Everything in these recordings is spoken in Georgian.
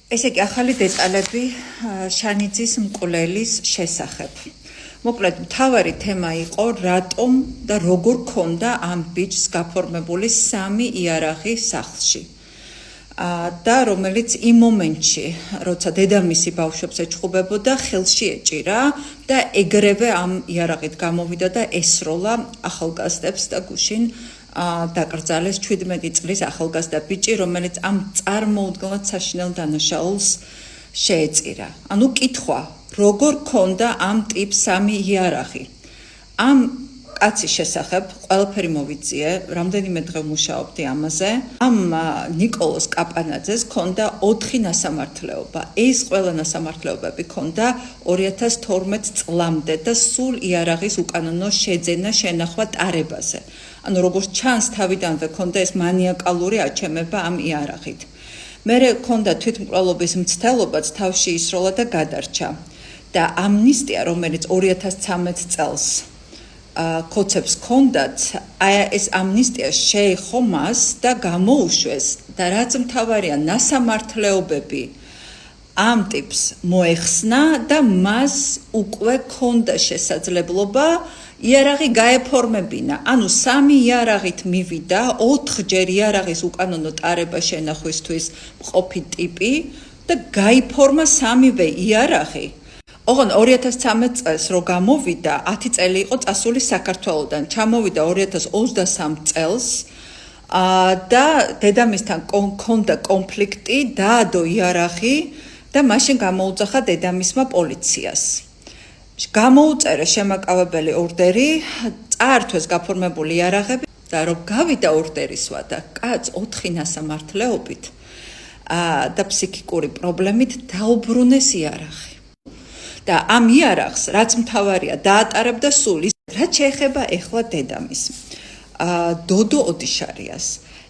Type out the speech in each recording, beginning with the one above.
ესე იგი ახალი დეტალები შანიძის მკვლელის შესახებ. მოკლედ მთავარი თემა იყო რატომ და როგორ ქონდა ამ ბიჭს გაფორმებული სამი იარაღი სახლში. და რომელიც იმ მომენტში, როცა დედამისი ბავშვებს ეჩხუბებოდა, ხელში ეჭირა და ეგრევე ამ იარაღით გამოვიდა და ესროლა ახალგაზრდებს და გუშინ დაკრძალეს 17 წლის ახალგაზრდა ბიჭი, რომელიც ამ წარმოუდგენლად საშინელ დანაშაულს შეეწირა. ანუ კითხვა, როგორ ქონდა ამ ტიპს სამი იარაღი? ამ კაცის შესახებ ყველაფერი მოვიძიე, რამდენიმე დღე მუშაობდი ამაზე. ამ ნიკოლოზ კაპანაძეს ქონდა 4 ნასამართლეობა. ეს ყველა ნასამართლეობები ქონდა 2012 წლამდე და სულ იარაღის უკანონო შეძენა შენახვა ტარებაზე. ანუ როგორც ჩანს, თავიდანვე ქონდა ეს მანიაკალური აჩემება ამ იარაღით. მერე ქონდა თვითმკვლელობის მცდელობაც თავში ისროლა და გადარჩა. და ამნისტია, რომელიც 2013 წელს კოცებს ქონდათ, ეს ამნისტია შეეხო მას და გამოუშვეს და რაც მთავარია, ნასამართლეობები ამ ტიპს მოეხსნა და მას უკვე ქონდა შესაძლებლობა იარაღი გაეფორმებინა. ანუ სამი იარაღით მივიდა, 4ჯერ იარაღის უკანონო ტარება შენახვისთვის მყოფი ტიპი და გაიფორმა სამივე იარაღი. ოღონ 2013 წელს რო გამოვიდა, 10 წელი იყო წასული საქართველოდან, ჩამოვიდა 2023 წელს და დედამისთან ქონდა კონფლიქტი, დაადო იარაღი და მაშინ გამოუძახა დედამისმა პოლიციას. გამოუწერა შემაკავებელი ორდერი, წაართვეს გაფორმებული იარაღები და რომ გავიდა ორდერისვა და კაც 4 ნასამართლეობით და ფსიქიკური პრობლემით დაუბრუნეს იარაღი. და ამ იარაღს, რაც მთავარია, დაატარებდა სულ ის, რაც შეეხება ეხლა დედამის, დოდო ოდიშარიას.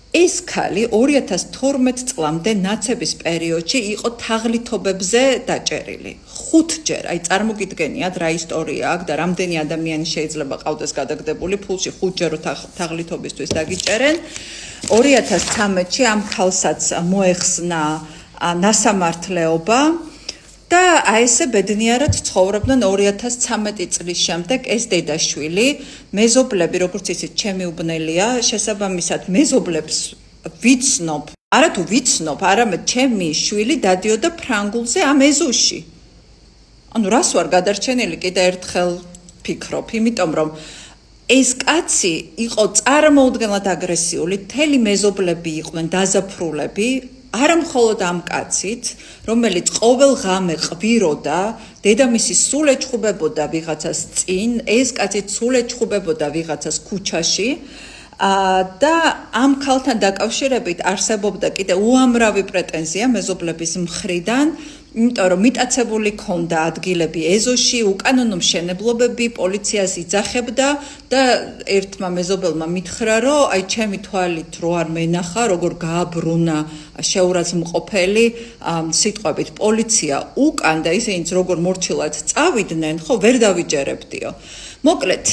ეს ქალი 2012 წლამდე ნაცების პერიოდში იყო თაღლითობებზე დაჭერილი. 5ჯერ, აი წარმოგიდგენიათ რა ისტორია აქვს და რამდენი ადამიანი შეიძლება ყავდეს გადაგდებული ფულში 5ჯერ თაღლითობისთვის დაგიჭერენ. 2013-ში ამ ქალსაც მოეხსნა ნასამართლეობა და აი ესე ბედნიერად ცხოვრობდნენ 2013 წლის შემდეგ ეს დედაშვილი, მეზობლები, როგორც იცით, ჩემი უბნელია, შესაბამისად მეზობლებს ვიცნობ, არათუ ვიცნობ, არამედ ჩემი შვილი დადიოდა ფრანგულზე ამ ეზოში. ანუ რას ვარ გადარჩენილი, კიდე ერთხელ ფიქრობ, იმიტომ რომ ეს კაცი იყო წარმოუდგენლად აგრესიული, მთელი მეზობლები იყვნენ დაზაფრულები, არა მხოლოდ ამ კაცით, რომელიც ყოველ ღამე ყვიროდა, დედამისი სულ ეჩხუბებოდა ვიღაცას წინ, ეს კაცი სულ ეჩხუბებოდა ვიღაცას ქუჩაში და ამ ქალთან დაკავშირებით არსებობდა კიდე უამრავი პრეტენზია მეზობლების მხრიდან, იმიტომ რომ მიტაცებული ქონდა ადგილები ეზოში, უკანონო მშენებლობები, პოლიციას იძახებდა და ერთმა მეზობელმა მითხრა, რომ აი ჩემი თვალით რო არ მენახა, როგორ გააბრუნა შეურაცხმყოფელი სიტყვებით პოლიცია უკან და ისინიც როგორ მორჩილად წავიდნენ, ხო ვერ დავიჯერებდიო. მოკლედ,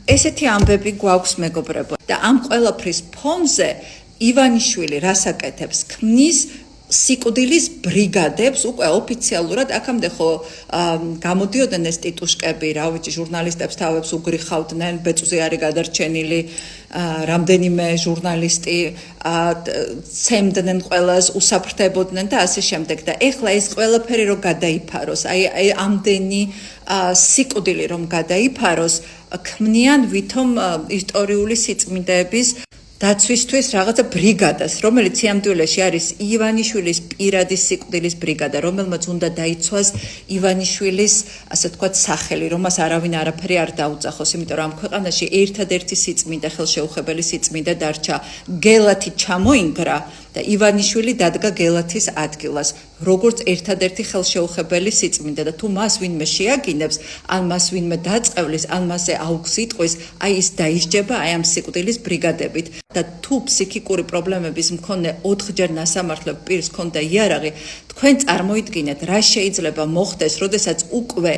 ესეთი ამბები გვაქვს მეგობრებო და ამ ყველაფრის ფონზე ივანიშვილი რას აკეთებს? ქმნის სიკვდილის ბრიგადებს, უკვე ოფიციალურად აქამდე ხო გამოდიოდნენ ეს ტიტუშკები, რა ვიცი, ჟურნალისტებს თავებს უგრიხავდნენ, ბეწვზე არის გადარჩენილი რამდენიმე ჟურნალისტი, ცემდნენ ყველას, უსაფრთხებოდნენ და ასე შემდეგ და ეხლა ეს ყველაფერი რომ გადაიფაროს, აი ამდენი სიკვდილი რომ გადაიფაროს, ქმნიან ვითომ ისტორიული სიწმინდეების დაცვისთვის რაღაცა ბრიგადას, რომელიც სიამდვილეში არის ივანიშვილის პირადი სიკვდილის ბრიგადა, რომელმაც უნდა დაიცვას ივანიშვილის, ასე ვთქვათ, სახელი, რომ მას არავინ არაფერი არ დაუძახოს, იმიტომ რომ ამ ქვეყანაში ერთადერთი სიწმინდე, ხელშეუხებელი სიწმინდე დარჩა, გელათი ჩამოინგრა და ივანიშვილი დადგა გელათის ადგილას, როგორც ერთადერთი ხელშეუხებელი სიწმინდე და თუ მას ვინმე შეაგინებს, ან მას ვინმე დაწყევლის, ან მასზე აუგს იტყვის, აი ის დაისჯება აი ამ სიკვდილის ბრიგადებით. და თუ ფსიქიკური პრობლემების მქონე 4ჯერ ნასამართლებ პირს ქონდა იარაღი, თქვენ წარმოიდგინეთ, რა შეიძლება მოხდეს, როდესაც უკვე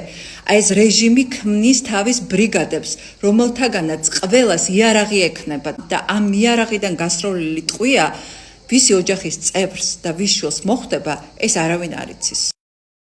აი ეს რეჟიმი ქმნის თავის ბრიგადებს, რომელთაგანაც ყველას იარაღი ექნება და ამ იარაღიდან გასროლილი ტყვია ვისი ოჯახის წევრს და ვის შვილს მოხვდება, ეს არავინ არ იცის.